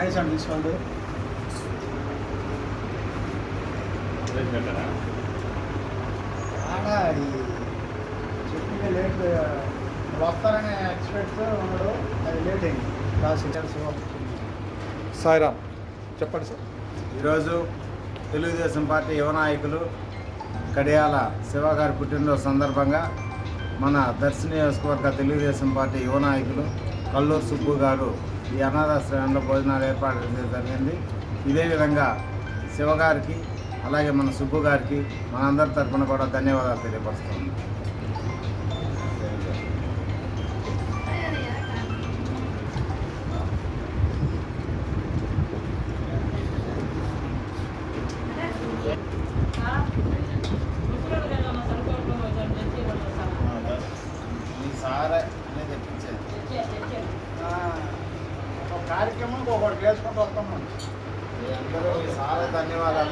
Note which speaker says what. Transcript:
Speaker 1: మహేష్ అని తీసుకోండి. ఈ చెప్పింది లేట్ వస్తారనే ఎక్స్పెక్ట్స్ ఉన్నాడు, అది లేట్ అయింది.
Speaker 2: సాయిరామ్ చెప్పండి సార్.
Speaker 3: ఈరోజు తెలుగుదేశం పార్టీ యువ నాయకులు కడియాల శివ గారి పుట్టినరోజు సందర్భంగా మన దర్శి నియోజకవర్గ తెలుగుదేశం పార్టీ యువ నాయకులు కల్లూరు సుబ్బు గారు ఈ అనాథాశ్రయంలో భోజనాలు ఏర్పాటు చేయడం జరిగింది. ఇదే విధంగా శివ గారికి అలాగే మన సుబ్బు గారికి మనందరి తరఫున కూడా ధన్యవాదాలు తెలియపరుస్తున్నాం.
Speaker 1: ఒక కార్యక్రమం ఒకటి వేసుకుంటూ వస్తాం.
Speaker 3: అందరూ చాలా ధన్యవాదాలు.